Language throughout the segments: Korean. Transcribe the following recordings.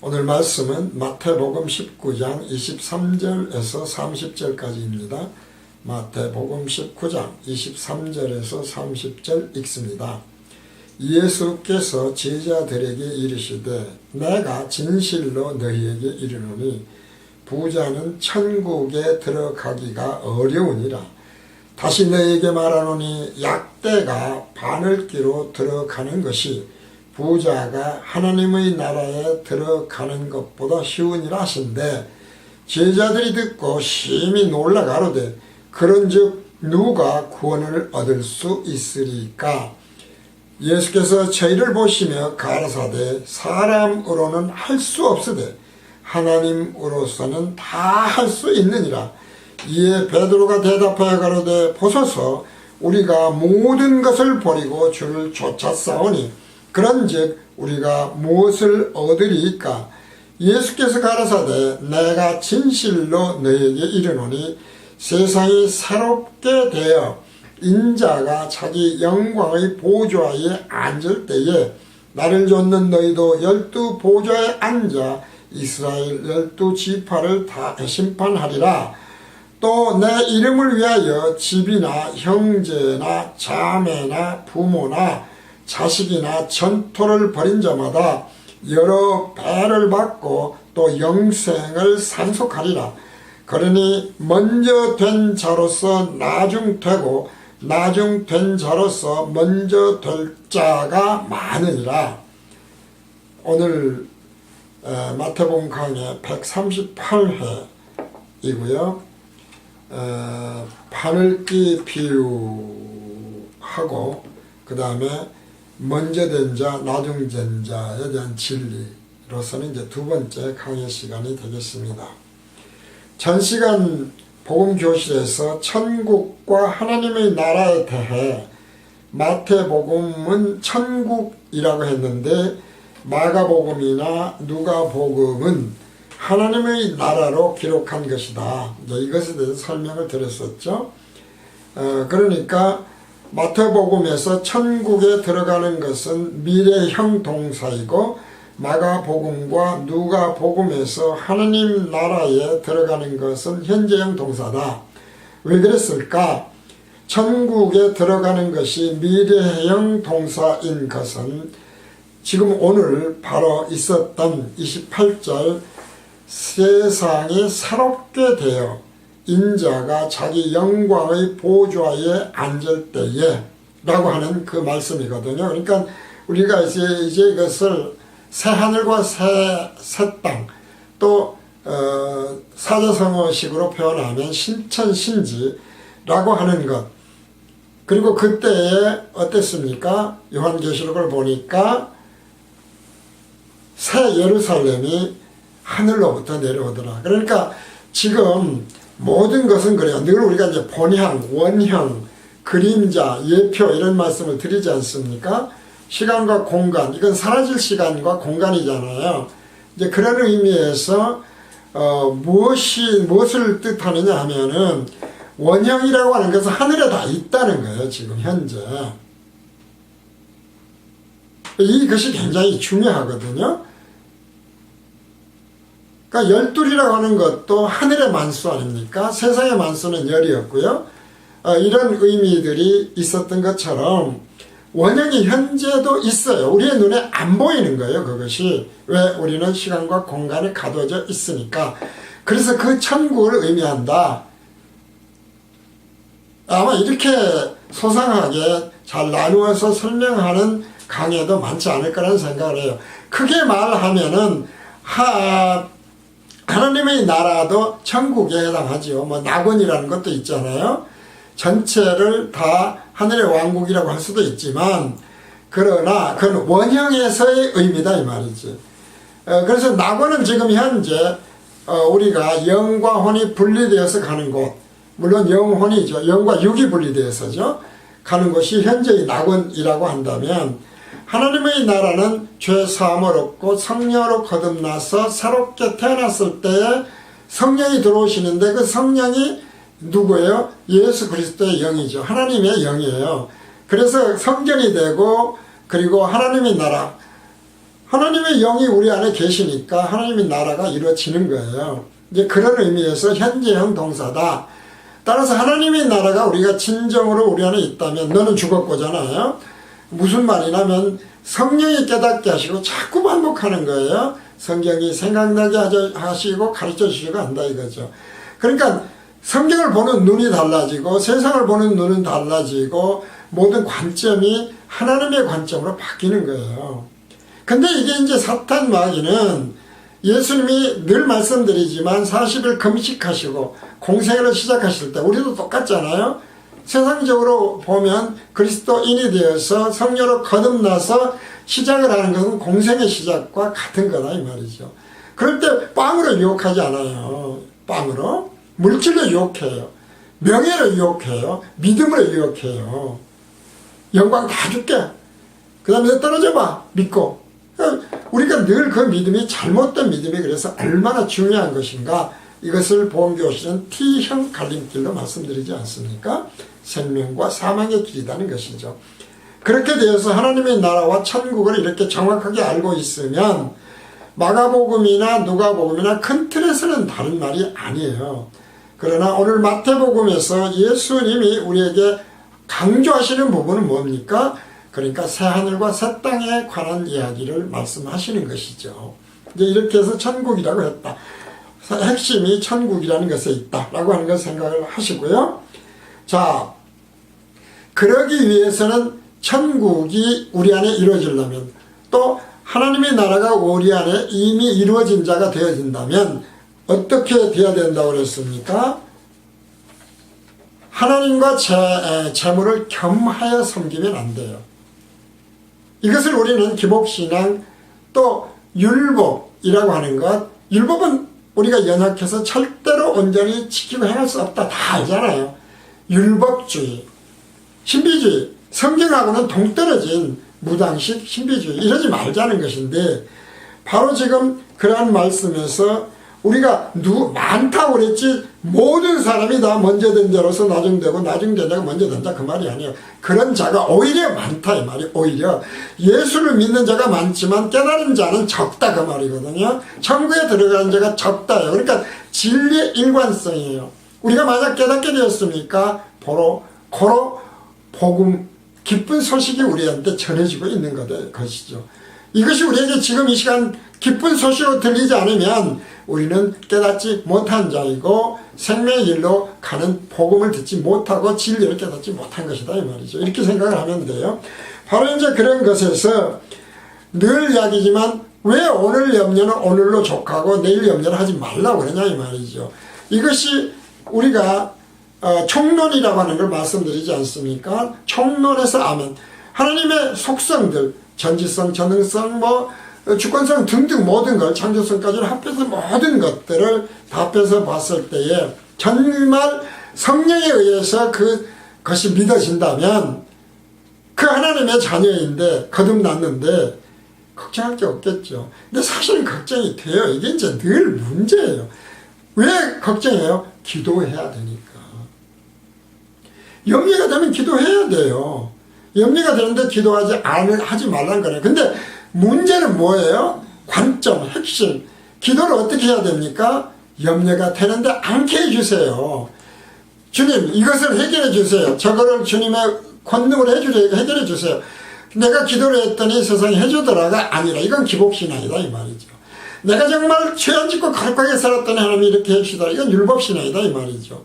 오늘 말씀은 마태복음 19장 23절에서 30절까지입니다. 마태복음 19장 23절에서 30절 읽습니다. 예수께서 제자들에게 이르시되 내가 진실로 너희에게 이르노니 부자는 천국에 들어가기가 어려우니라. 다시 너희에게 말하노니 약대가 바늘기로 들어가는 것이 부자가 하나님의 나라에 들어가는 것보다 쉬우니라 하신대, 제자들이 듣고 심히 놀라 가로되 그런즉 누가 구원을 얻을 수 있으리까? 예수께서 저희를 보시며 가라사대 사람으로는 할 수 없으되 하나님으로서는 다 할 수 있느니라. 이에 베드로가 대답하여 가로되 보소서, 우리가 모든 것을 버리고 주를 쫓아싸오니 그런즉 우리가 무엇을 얻으리이까? 예수께서 가라사대 내가 진실로 너희에게 이르노니 세상이 새롭게 되어 인자가 자기 영광의 보좌에 앉을 때에 나를 좇는 너희도 12 보좌에 앉아 이스라엘 12지파를 다 심판하리라. 또 내 이름을 위하여 집이나 형제나 자매나 부모나 자식이나 전토를 벌인 자마다 여러 배를 받고 또 영생을 상속하리라. 그러니 먼저 된 자로서 나중되고 나중된 자로서 먼저 될 자가 많으니라. 오늘 마태복음 강의 138회이고요. 바늘기 비유하고 그 다음에 먼저 된 자, 나중 된 자에 대한 진리로서는 이제 두 번째 강의 시간이 되겠습니다. 전 시간 복음 교실에서 천국과 하나님의 나라에 대해 마태복음은 천국이라고 했는데 마가복음이나 누가복음은 하나님의 나라로 기록한 것이다. 이제 이것에 대해서 설명을 드렸었죠. 그러니까 마태복음에서 천국에 들어가는 것은 미래형 동사이고 마가복음과 누가복음에서 하나님 나라에 들어가는 것은 현재형 동사다. 왜 그랬을까? 천국에 들어가는 것이 미래형 동사인 것은 지금 오늘 바로 있었던 28절 세상이 새롭게 되어 인자가 자기 영광의 보좌에 앉을 때에 라고 하는 그 말씀이거든요. 그러니까 우리가 이제 이것을 새하늘과 새 땅 또 사자성어식으로 표현하면 신천신지라고 하는 것, 그리고 그때에 어땠습니까? 요한계시록을 보니까 새 예루살렘이 하늘로부터 내려오더라. 그러니까 지금 모든 것은 그래요. 늘 우리가 이제 본향, 원형, 그림자, 예표 이런 말씀을 드리지 않습니까? 시간과 공간, 이건 사라질 시간과 공간이잖아요. 이제 그런 의미에서 무엇을 뜻하느냐 하면은 원형이라고 하는 것은 하늘에 다 있다는 거예요. 지금 현재. 이것이 굉장히 중요하거든요. 그러니까 열둘이라고 하는 것도 하늘의 만수 아닙니까? 세상의 만수는 열이었고요. 이런 의미들이 있었던 것처럼 원형이 현재도 있어요. 우리의 눈에 안 보이는 거예요. 그것이. 왜? 우리는 시간과 공간에 가둬져 있으니까. 그래서 그 천국을 의미한다. 아마 이렇게 소상하게 잘 나누어서 설명하는 강의도 많지 않을 거라는 생각을 해요. 크게 말하면은 하나님의 나라도 천국에 해당하지요. 뭐 낙원이라는 것도 있잖아요. 전체를 다 하늘의 왕국이라고 할 수도 있지만, 그러나 그건 원형에서의 의미다 이 말이지. 그래서 낙원은 지금 현재 우리가 영과 혼이 분리되어서 가는 곳, 물론 영혼이죠. 영과 육이 분리되어서죠. 가는 곳이 현재의 낙원이라고 한다면, 하나님의 나라는 죄 사함을 얻고 성령으로 거듭나서 새롭게 태어났을 때에 성령이 들어오시는데, 그 성령이 누구예요? 예수 그리스도의 영이죠. 하나님의 영이에요. 그래서 성전이 되고, 그리고 하나님의 나라, 하나님의 영이 우리 안에 계시니까 하나님의 나라가 이루어지는 거예요. 이제 그런 의미에서 현재형 동사다. 따라서 하나님의 나라가 우리가 진정으로 우리 안에 있다면 너는 죽었고잖아요. 무슨 말이냐면 성령이 깨닫게 하시고 자꾸 반복하는 거예요. 성경이 생각나게 하시고 가르쳐 주시고 한다 이거죠. 그러니까 성경을 보는 눈이 달라지고 세상을 보는 눈은 달라지고 모든 관점이 하나님의 관점으로 바뀌는 거예요. 근데 이게 이제 사탄 마귀는 예수님이 늘 말씀드리지만 40일 금식하시고 공생애를 시작하실 때 우리도 똑같잖아요. 세상적으로 보면 그리스도인이 되어서 성령으로 거듭나서 시작을 하는 것은 공생의 시작과 같은 거다 이 말이죠. 그럴 때 빵으로 유혹하지 않아요. 빵으로. 물질로 유혹해요. 명예로 유혹해요. 믿음으로 유혹해요. 영광 다 줄게. 그 다음에 떨어져봐. 믿고. 우리가 늘 그 믿음이 잘못된 믿음이 그래서 얼마나 중요한 것인가 이것을 보험교실은 T형 갈림길로 말씀드리지 않습니까? 생명과 사망의 길이라는 것이죠. 그렇게 되어서 하나님의 나라와 천국을 이렇게 정확하게 알고 있으면 마가복음이나 누가복음이나 큰 틀에서는 다른 말이 아니에요. 그러나 오늘 마태복음에서 예수님이 우리에게 강조하시는 부분은 뭡니까? 그러니까 새하늘과 새 땅에 관한 이야기를 말씀하시는 것이죠. 이제 이렇게 해서 천국이라고 했다. 핵심이 천국이라는 것에 있다라고 하는 걸 생각을 하시고요. 자, 그러기 위해서는 천국이 우리 안에 이루어지려면 또 하나님의 나라가 우리 안에 이미 이루어진 자가 되어진다면 어떻게 되어야 된다고 그랬습니까? 하나님과 재물을 겸하여 섬기면 안 돼요. 이것을 우리는 기복신앙 또 율법이라고 하는 것, 율법은 우리가 연약해서 절대로 온전히 지키고 행할 수 없다 다 알잖아요. 율법주의, 신비주의, 성경하고는 동떨어진 무당식 신비주의 이러지 말자는 것인데 바로 지금 그러한 말씀에서 우리가 많다고 그랬지 모든 사람이 다 먼저 된 자로서 나중되고 나중된 자가 먼저 된 자 그 말이 아니에요. 그런 자가 오히려 많다 이 말이 오히려 예수를 믿는 자가 많지만 깨달은 자는 적다 그 말이거든요. 천국에 들어가는 자가 적다예요. 그러니까 진리의 일관성이에요. 우리가 만약 깨닫게 되었습니까? 고로 복음 기쁜 소식이 우리한테 전해지고 있는 것이죠. 이것이 우리에게 지금 이 시간 기쁜 소식으로 들리지 않으면 우리는 깨닫지 못한 자이고 생명의 길로 가는 복음을 듣지 못하고 진리를 깨닫지 못한 것이다 이 말이죠. 이렇게 생각을 하면 돼요. 바로 이제 그런 것에서 늘 이야기지만 왜 오늘 염려는 오늘로 족하고 내일 염려를 하지 말라고 그러냐 이 말이죠. 이것이 우리가 총론이라고 하는 걸 말씀드리지 않습니까? 총론에서 아멘. 하나님의 속성들, 전지성, 전능성, 주권성 등등 모든 걸 창조성까지를 합해서 모든 것들을 다 합해서 봤을 때에 정말 성령에 의해서 그것이 믿어진다면 그 하나님의 자녀인데 거듭났는데 걱정할 게 없겠죠. 근데 사실은 걱정이 돼요. 이게 이제 늘 문제예요. 왜 걱정해요? 기도해야 되니까. 염려가 되면 기도해야 돼요. 염려가 되는데 하지 말라는 거예요. 근데 문제는 뭐예요? 관점, 핵심. 기도를 어떻게 해야 됩니까? 염려가 되는데 않게 해주세요. 주님, 이것을 해결해 주세요. 저거를 주님의 권능으로 해결해 주세요. 내가 기도를 했더니 세상에 해주더라가 아니라 이건 기복신앙이다 이 말이죠. 내가 정말 죄안 짓고 거룩하게 살았더니 하나님이 이렇게 해주시더라. 이건 율법신앙이다 이 말이죠.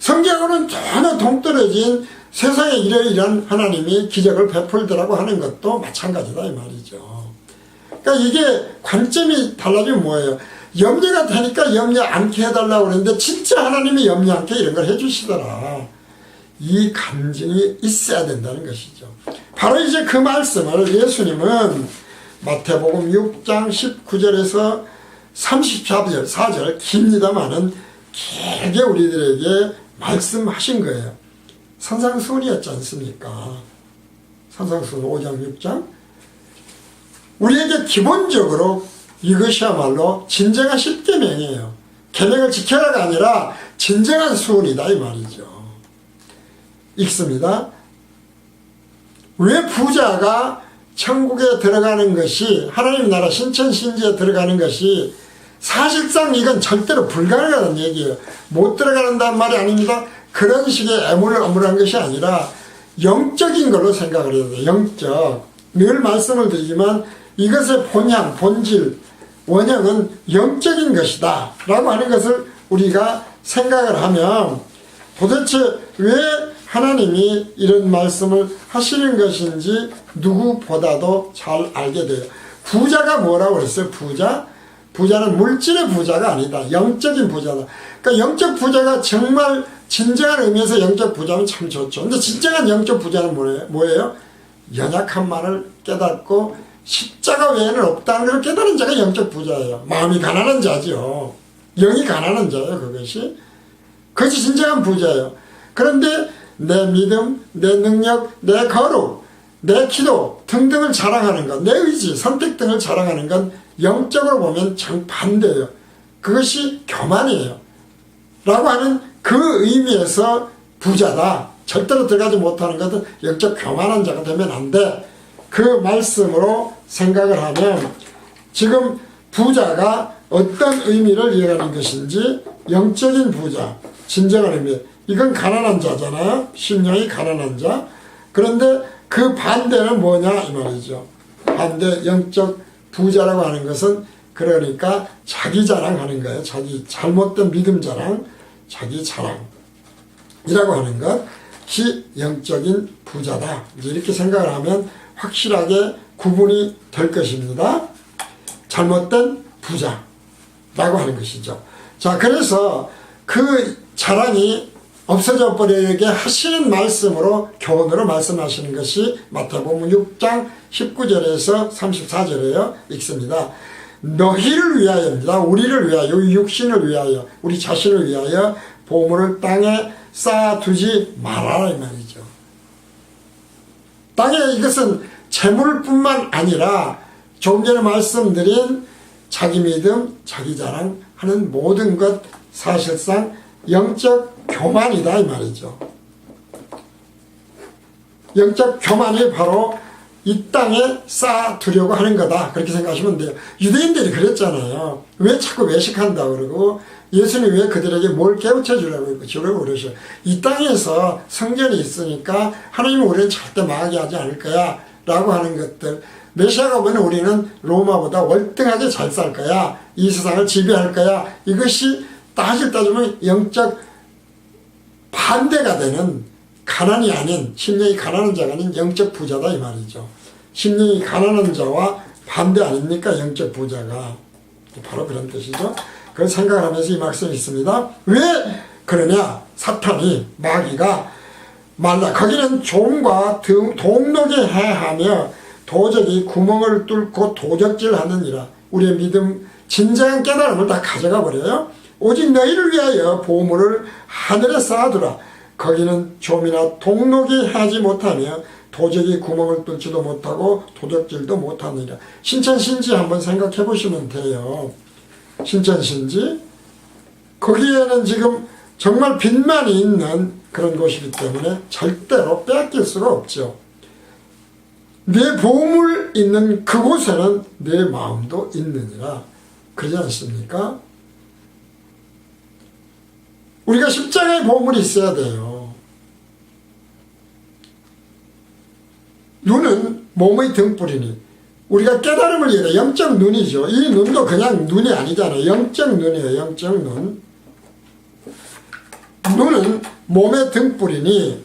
성경으로는 전혀 동떨어진 세상에 이러이러한 하나님이 기적을 베풀더라고 하는 것도 마찬가지다 이 말이죠. 그러니까 이게 관점이 달라지면 뭐예요? 염려가 되니까 염려 않게 해달라고 그러는데 진짜 하나님이 염려 않게 이런 걸 해주시더라. 이 감정이 있어야 된다는 것이죠. 바로 이제 그 말씀을 예수님은 마태복음 6장 19절에서 34절 깁니다마는 길게 우리들에게 말씀하신 거예요. 산상수훈이었지 않습니까? 산상수훈 5장 6장 우리에게 기본적으로 이것이야말로 진정한 십계명이에요. 계명을 지켜라가 아니라 진정한 수훈이다 이 말이죠. 읽습니다. 왜 부자가 천국에 들어가는 것이, 하나님 나라 신천신지에 들어가는 것이 사실상 이건 절대로 불가능하다는 얘기예요. 못 들어가는단 말이 아닙니다. 그런 식의 애물어물한 것이 아니라 영적인 걸로 생각을 해야 돼요. 영적. 늘 말씀을 드리지만 이것의 본향, 본질, 원형은 영적인 것이다 라고 하는 것을 우리가 생각을 하면 도대체 왜 하나님이 이런 말씀을 하시는 것인지 누구보다도 잘 알게 돼요. 부자가 뭐라고 그랬어요? 부자는 물질의 부자가 아니다. 영적인 부자다. 그러니까 영적 부자가 정말 진정한 의미에서 영적 부자면 참 좋죠. 근데 진정한 영적 부자는 뭐예요? 연약한만을 깨닫고 십자가 외에는 없다는 것을 깨달은 자가 영적 부자예요. 마음이 가난한 자죠. 영이 가난한 자예요. 그것이 진정한 부자예요. 그런데 내 믿음, 내 능력, 내 거룩, 내 기도 등등을 자랑하는 것, 내 의지, 선택 등을 자랑하는 건 영적으로 보면 정반대예요. 그것이 교만이에요. 라고 하는 그 의미에서 부자다. 절대로 들어가지 못하는 것은 영적 교만한 자가 되면 안 돼. 그 말씀으로 생각을 하면 지금 부자가 어떤 의미를 이해하는 것인지 영적인 부자, 진정한 의미, 이건 가난한 자잖아요. 심령이 가난한 자. 그런데 그 반대는 뭐냐 이 말이죠. 반대 영적 부자라고 하는 것은 그러니까 자기 자랑하는 거예요. 자기 잘못된 믿음 자랑, 자기 자랑이라고 하는 것이 영적인 부자다. 이렇게 생각을 하면 확실하게 구분이 될 것입니다. 잘못된 부자라고 하는 것이죠. 자, 그래서 그 자랑이 없어져 버리게 하시는 말씀으로 교훈으로 말씀하시는 것이 마태복음 6장 19절에서 34절에요. 읽습니다. 너희를 위하여입니다. 우리를 위하여, 육신을 위하여, 우리 자신을 위하여 보물을 땅에 쌓아두지 말아라 이 말이죠. 땅에 이것은 재물뿐만 아니라 조금 전에 말씀드린 자기 믿음, 자기 자랑하는 모든 것 사실상 영적 교만이다 이 말이죠. 영적 교만이 바로 이 땅에 쌓아두려고 하는 거다. 그렇게 생각하시면 돼요. 유대인들이 그랬잖아요. 왜 자꾸 외식한다고 그러고 예수님이 왜 그들에게 뭘 깨우쳐 주라고 그러셔요. 이 땅에서 성전이 있으니까 하나님은 우리는 절대 망하게 하지 않을 거야 라고 하는 것들. 메시아가 오면 우리는 로마보다 월등하게 잘 살 거야. 이 세상을 지배할 거야. 이것이 따지면 영적 반대가 되는, 가난이 아닌, 심령이 가난한 자가 아닌 영적 부자다 이 말이죠. 심령이 가난한 자와 반대 아닙니까? 영적 부자가. 바로 그런 뜻이죠. 그걸 생각을 하면서 이 말씀이 있습니다. 왜 그러냐? 사탄이, 마귀가 말라. 거기는 종과 동록에 해하며 도적이 구멍을 뚫고 도적질하느니라. 우리의 믿음, 진정한 깨달음을 다 가져가 버려요. 오직 너희를 위하여 보물을 하늘에 쌓아두라. 거기는 좀이나 동록이 하지 못하며 도적이 구멍을 뚫지도 못하고 도적질도 못하느니라. 신천신지 한번 생각해 보시면 돼요. 신천신지 거기에는 지금 정말 빛만이 있는 그런 곳이기 때문에 절대로 빼앗길 수가 없죠. 내 보물 있는 그곳에는 내 마음도 있느니라. 그러지 않습니까? 우리가 십자가의 보물이 있어야 돼요. 눈은 몸의 등불이니 우리가 깨달음을 이해해. 영적 눈이죠. 이 눈도 그냥 눈이 아니잖아요. 영적 눈이에요. 영적 눈. 눈은 몸의 등불이니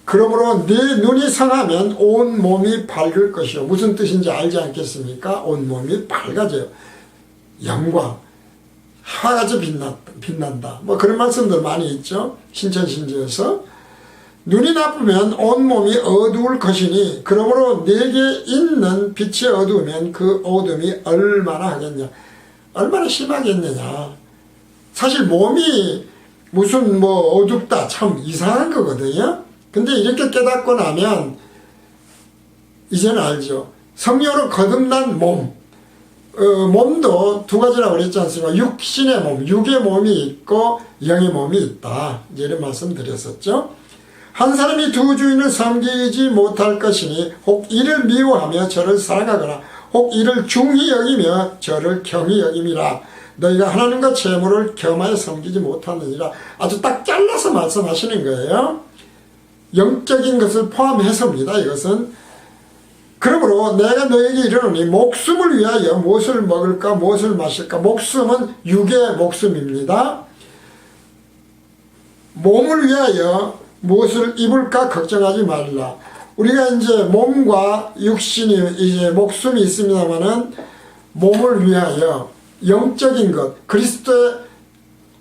그러므로 네 눈이 성하면 온 몸이 밝을 것이요. 무슨 뜻인지 알지 않겠습니까? 온 몸이 밝아져요. 영광, 화같이 빛난다. 뭐 그런 말씀들 많이 있죠. 신천신지에서. 눈이 나쁘면 온몸이 어두울 것이니 그러므로 내게 있는 빛이 어두우면 그 어둠이 얼마나 하겠냐. 얼마나 심하겠느냐. 사실 몸이 무슨 뭐 어둡다 참 이상한 거거든요. 근데 이렇게 깨닫고 나면 이제는 알죠. 성령으로 거듭난 몸. 몸도 두 가지라고 그랬지 않습니까? 육신의 몸, 육의 몸이 있고 영의 몸이 있다. 이런 말씀 드렸었죠. 한 사람이 두 주인을 섬기지 못할 것이니 혹 이를 미워하며 저를 사랑하거나 혹 이를 중히 여기며 저를 경히 여김이라. 너희가 하나님과 재물을 겸하여 섬기지 못하느니라. 아주 딱 잘라서 말씀하시는 거예요. 영적인 것을 포함해서입니다. 이것은. 그러므로 내가 너에게 이르노니 목숨을 위하여 무엇을 먹을까 무엇을 마실까. 목숨은 육의 목숨입니다. 몸을 위하여 무엇을 입을까 걱정하지 말라. 우리가 이제 몸과 육신이 이제 목숨이 있습니다만은 몸을 위하여 영적인 것, 그리스도의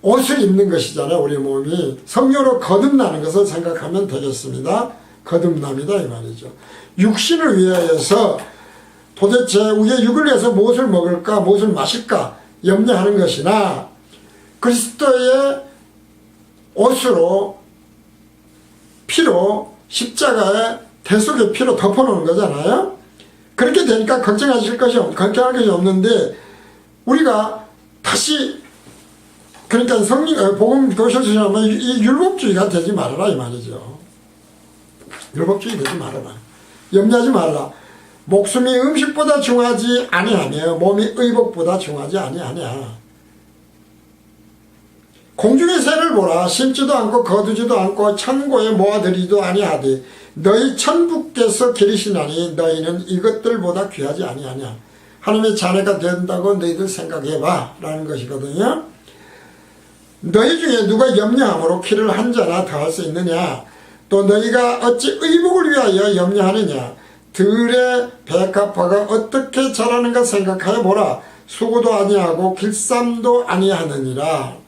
옷을 입는 것이잖아요. 우리 몸이 성령으로 거듭나는 것을 생각하면 되겠습니다. 거듭납니다 이 말이죠. 육신을 위하여서 도대체 우리의 육을 위해서 무엇을 먹을까 무엇을 마실까 염려하는 것이나 그리스도의 옷으로 피로 십자가의 대속의 피로 덮어놓은 거잖아요. 그렇게 되니까 걱정할 것이 없는데 우리가 다시 그러니까 성령 복음 교실을 하면 이 율법주의가 되지 말아라 이 말이죠. 율법주의 되지 말아라. 염려하지 말라. 목숨이 음식보다 중하지 아니하며 몸이 의복보다 중하지 아니하냐. 공중의 새를 보라. 심지도 않고 거두지도 않고 창고에 모아들이도 아니하되 너희 천부께서 기르시나니 너희는 이것들보다 귀하지 아니하냐. 하나님의 자녀가 된다고 너희들 생각해봐 라는 것이거든요. 너희 중에 누가 염려함으로 키를 한 자나 더할 수 있느냐. 또 너희가 어찌 의복을 위하여 염려하느냐. 들의 백합화가 어떻게 자라는가 생각하여 보라. 수고도 아니하고 길쌈도 아니하느니라.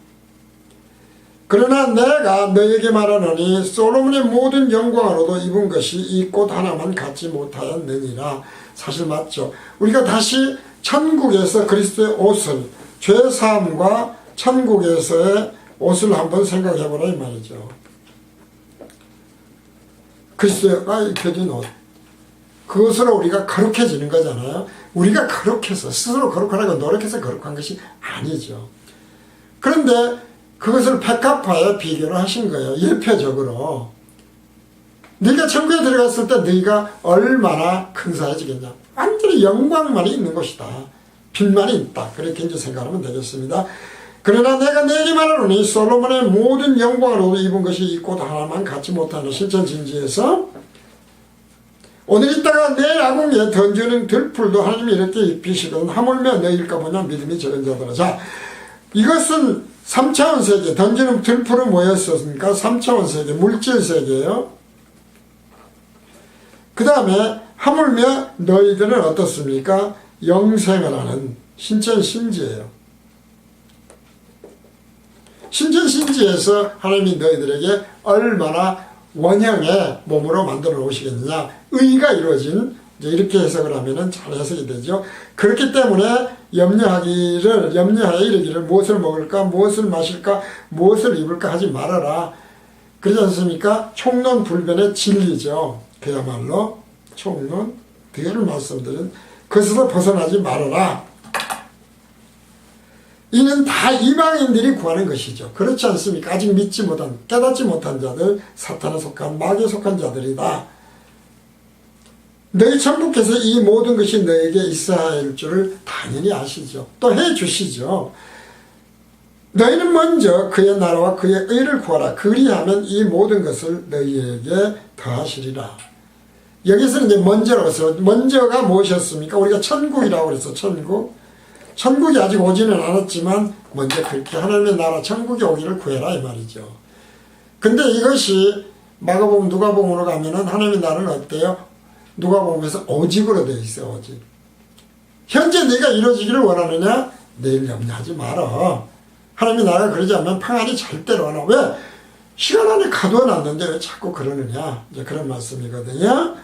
그러나 내가 너에게 말하노니 솔로몬의 모든 영광으로도 입은 것이 이 꽃 하나만 갖지 못하였느니라. 사실 맞죠. 우리가 다시 천국에서 그리스도의 옷을 죄사함과 천국에서의 옷을 한번 생각해보라 이 말이죠. 그리스도가 입혀진 옷, 그것으로 우리가 거룩해지는 거잖아요. 우리가 거룩해서 스스로 거룩하라고 노력해서 거룩한 것이 아니죠. 그런데 그것을 백합화에 비교를 하신 거예요. 일표적으로. 네가 천국에 들어갔을 때 네가 얼마나 근사해지겠냐. 완전히 영광만이 있는 것이다. 빛만이 있다. 그렇게 이제 생각하면 되겠습니다. 그러나 내가 너에게 말하노니 솔로몬의 모든 영광으로 입은 것이 이 꽃 하나만 갖지 못하는 신천진지에서 오늘 있다가 내일 아궁이에 던지는 들풀도 하나님이 이렇게 입히시거든 하물며 너희일까 보냐 믿음이 적은 자들아. 자, 이것은 3차원 세계, 던지는 들풀은 뭐였습니까? 3차원 세계, 물질 세계예요. 그 다음에 하물며 너희들은 어떻습니까? 영생을 하는 신천신지예요. 신천신지에서 하나님이 너희들에게 얼마나 원형의 몸으로 만들어 놓으시겠느냐. 의가 이루어진, 이렇게 해석을 하면 잘 해석이 되죠. 그렇기 때문에 염려하여 이르기를 무엇을 먹을까 무엇을 마실까 무엇을 입을까 하지 말아라. 그러지 않습니까? 총론불변의 진리죠. 그야말로 총론 늘 말씀드린 그것에서 벗어나지 말아라. 이는 다 이방인들이 구하는 것이죠. 그렇지 않습니까? 아직 믿지 못한, 깨닫지 못한 자들, 사탄에 속한, 마귀에 속한 자들이다. 너희 천부께서 이 모든 것이 너에게 있어야 할 줄을 당연히 아시죠. 또 해주시죠. 너희는 먼저 그의 나라와 그의 의를 구하라. 그리하면 이 모든 것을 너희에게 더하시리라. 여기서는 이제 먼저라고 해서, 먼저가 무엇이었습니까? 우리가 천국이라고 그래서 천국. 천국이 아직 오지는 않았지만 먼저 그렇게 하나님의 나라 천국이 오기를 구해라 이 말이죠. 근데 이것이 마가복음 누가복음으로 가면은 하나님의 나라는 어때요? 누가복음에서 오직으로 되어 있어요. 오직. 현재 네가 이루어지기를 원하느냐? 내일 염려하지 마라. 하나님의 나라가 그러지 않으면 평안이 절대로 안 와. 왜? 시간 안에 가둬놨는데 왜 자꾸 그러느냐? 이제 그런 말씀이거든요.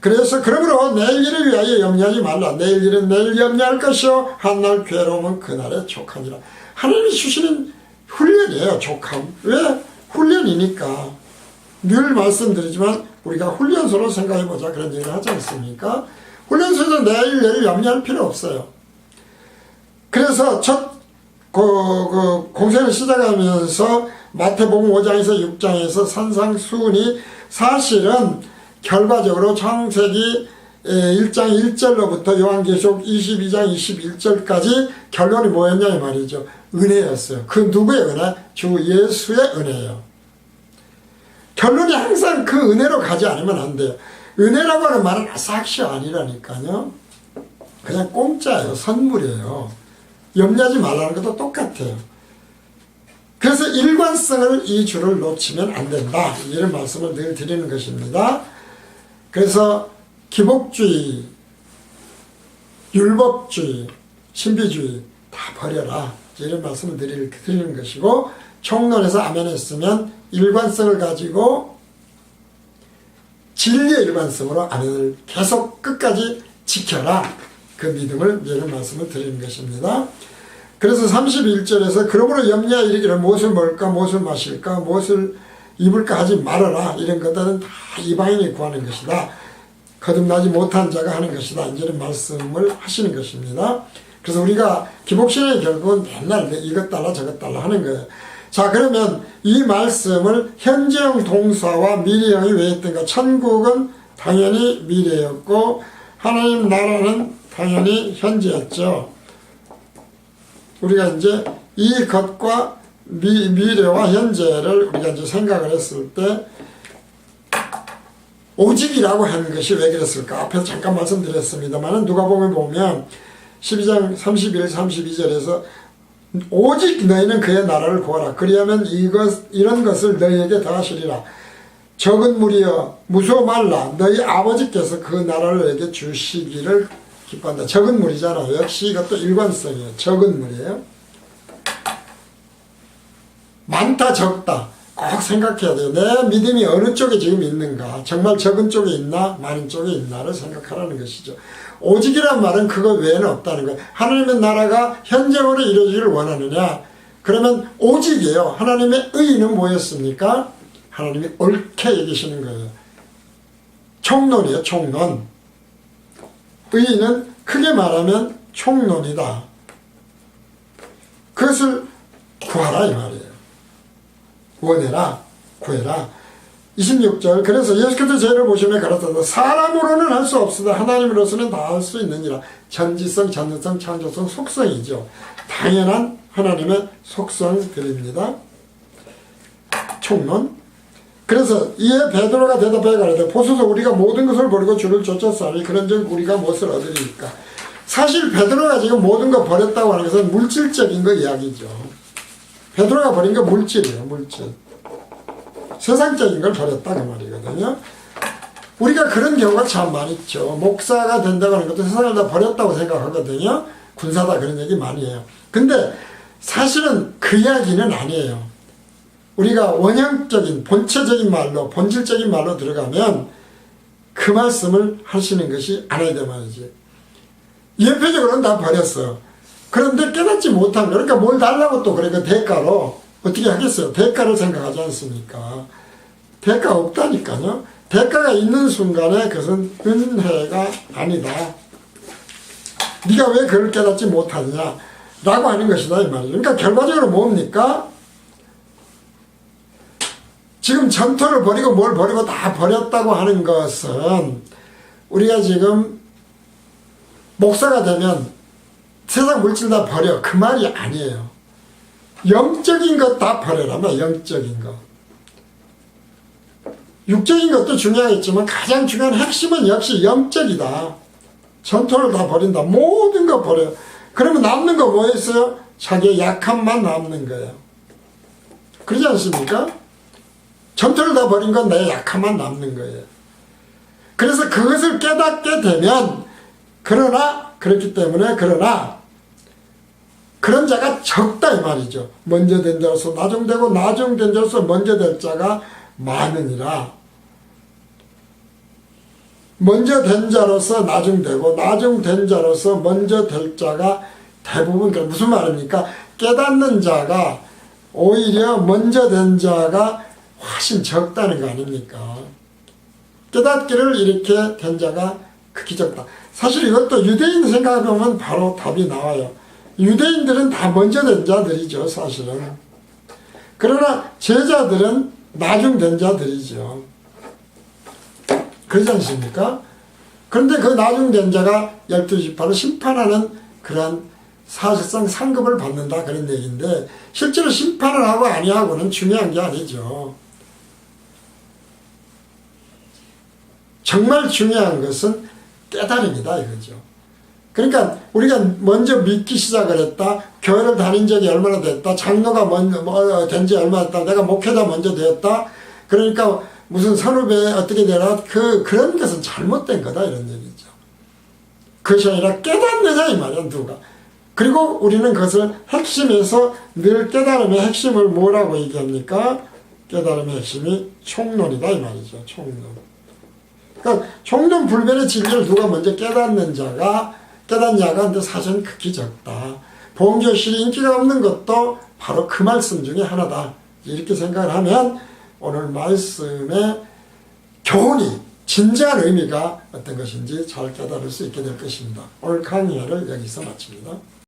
그래서 그러므로 내일 일을 위하여 염려하지 말라. 내일 일은 내일 염려할 것이요 한날 괴로움은 그날에 족하니라. 하나님이 주시는 훈련이에요. 족함. 왜? 훈련이니까. 늘 말씀드리지만 우리가 훈련소로 생각해보자 그런 얘기를 하지 않습니까? 훈련소에서 내일 염려할 필요 없어요. 그래서 첫 공생을 시작하면서 마태복음 5장에서 6장에서 산상수훈이 사실은 결과적으로 창세기 1장 1절로부터 요한계시록 22장 21절까지 결론이 뭐였냐 이 말이죠. 은혜였어요. 그 누구의 은혜? 주 예수의 은혜예요. 결론이 항상 그 은혜로 가지 않으면 안 돼요. 은혜라고 하는 말은 아삭시 아니라니까요. 그냥 공짜예요. 선물이에요. 염려하지 말라는 것도 똑같아요. 그래서 일관성을 이 줄을 놓치면 안 된다. 이런 말씀을 늘 드리는 것입니다. 그래서 기복주의, 율법주의, 신비주의 다 버려라. 이런 말씀을 드리는 것이고, 총론에서 아멘 했으면 일관성을 가지고 진리의 일관성으로 아멘을 계속 끝까지 지켜라. 그 믿음을 이런 말씀을 드리는 것입니다. 그래서 31절에서 그러므로 염려에 이르기를 무엇을 먹을까 무엇을 마실까 무엇을 입을까 하지 말아라. 이런 것들은 다 이방인이 구하는 것이다. 거듭나지 못한 자가 하는 것이다. 이런 말씀을 하시는 것입니다. 그래서 우리가 기복신앙이 결국은 맨날 이것 달라 저것 달라 하는 거예요. 자, 그러면 이 말씀을 현재형 동사와 미래형이 왜 했던가? 천국은 당연히 미래였고 하나님 나라는 당연히 현재였죠. 우리가 이제 이 것과 미래와 현재를 우리가 이제 생각을 했을 때 오직이라고 하는 것이 왜 그랬을까? 앞에서 잠깐 말씀드렸습니다만 누가복음에 보면 12장 31, 32절에서 오직 너희는 그의 나라를 구하라. 그리하면 이런 것을 너희에게 더하시리라. 적은 무리여 무서워 말라. 너희 아버지께서 그 나라를 너희에게 주시기를 기뻐한다. 적은 무리잖아요. 역시 이것도 일관성이에요. 적은 무리예요. 많다 적다 꼭 생각해야 돼요. 내 믿음이 어느 쪽에 지금 있는가. 정말 적은 쪽에 있나 많은 쪽에 있나를 생각하라는 것이죠. 오직이란 말은 그거 외에는 없다는 거예요. 하나님의 나라가 현재적으로 이루어지기를 원하느냐. 그러면 오직이에요. 하나님의 의는 뭐였습니까? 하나님이 옳게 여기시는 거예요. 총론이에요. 총론. 의는 크게 말하면 총론이다. 그것을 구하라 이 말이에요. 원해라, 구해라. 26절 그래서 예수께서 죄를 보시며 가르쳐서 사람으로는 할 수 없으나 하나님으로서는 다 할 수 있느니라. 전지성, 전능성, 창조성, 속성이죠. 당연한 하나님의 속성들입니다. 총론. 그래서 이에 베드로가 대답하여 가로되 보소서 우리가 모든 것을 버리고 주를 쫓았사니 그런즉 우리가 무엇을 얻으리이까. 사실 베드로가 지금 모든 거 버렸다고 하는 것은 물질적인 거 이야기죠. 베드로가 버린 거 물질이에요. 물질. 세상적인 걸 버렸다 그 말이거든요. 우리가 그런 경우가 참 많이 있죠. 목사가 된다고 하는 것도 세상을 다 버렸다고 생각하거든요. 군사다 그런 얘기 많이 해요. 근데 사실은 그 이야기는 아니에요. 우리가 원형적인 본체적인 말로 본질적인 말로 들어가면 그 말씀을 하시는 것이 아니되 말이지. 예표적으로는 다 버렸어요. 그런데 깨닫지 못한 거. 그러니까 뭘 달라고 또 그래. 그 대가로 어떻게 하겠어요. 대가를 생각하지 않습니까? 대가 없다니까요. 대가가 있는 순간에 그것은 은혜가 아니다. 네가 왜 그걸 깨닫지 못하느냐 라고 하는 것이다 이 말이죠. 그러니까 결과적으로 뭡니까? 지금 전토를 버리고 뭘 버리고 다 버렸다고 하는 것은 우리가 지금 목사가 되면 세상 물질 다 버려 그 말이 아니에요. 영적인 것 다 버려라면 영적인 것. 육적인 것도 중요하겠지만 가장 중요한 핵심은 역시 영적이다. 전토를 다 버린다. 모든 거 버려. 그러면 남는 거 뭐 있어요? 자기의 약함만 남는 거예요. 그러지 않습니까? 전토를 다 버린 건 내 약함만 남는 거예요. 그래서 그것을 깨닫게 되면 그렇기 때문에 그런 자가 적다 이 말이죠. 먼저 된 자로서 나중되고 나중된 자로서 먼저 될 자가 많으니라. 먼저 된 자로서 나중되고 나중된 자로서 먼저 될 자가 대부분 무슨 말입니까? 깨닫는 자가 오히려 먼저 된 자가 훨씬 적다는 거 아닙니까? 깨닫기를 이렇게 된 자가 극히 적다. 사실 이것도 유대인 생각해보면 바로 답이 나와요. 유대인들은 다 먼저 된 자들이죠, 사실은. 그러나 제자들은 나중된 자들이죠. 그러지 않습니까? 그런데 그 나중된 자가 12지파를 심판하는 그런 사실상 상급을 받는다 그런 얘기인데 실제로 심판을 하고 아니하고는 중요한 게 아니죠. 정말 중요한 것은 깨달음이다 이거죠. 그러니까 우리가 먼저 믿기 시작을 했다. 교회를 다닌 적이 얼마나 됐다. 장로가 먼저 된 지 얼마나 됐다. 내가 목회자 먼저 되었다. 그러니까 무슨 선후배 어떻게 되나 그런 것은 잘못된 거다 이런 얘기죠. 그것이 아니라 깨닫느냐 이 말이야 누가. 그리고 우리는 그것을 핵심에서 늘 깨달음의 핵심을 뭐라고 얘기합니까? 깨달음의 핵심이 총론이다 이 말이죠. 총론. 그러니까 총론불변의 진리를 누가 먼저 깨닫냐가 근데 사실은 극히 적다. 봉교실이 인기가 없는 것도 바로 그 말씀 중에 하나다. 이렇게 생각을 하면 오늘 말씀의 교훈이 진지한 의미가 어떤 것인지 잘 깨달을 수 있게 될 것입니다. 오늘 강의를 여기서 마칩니다.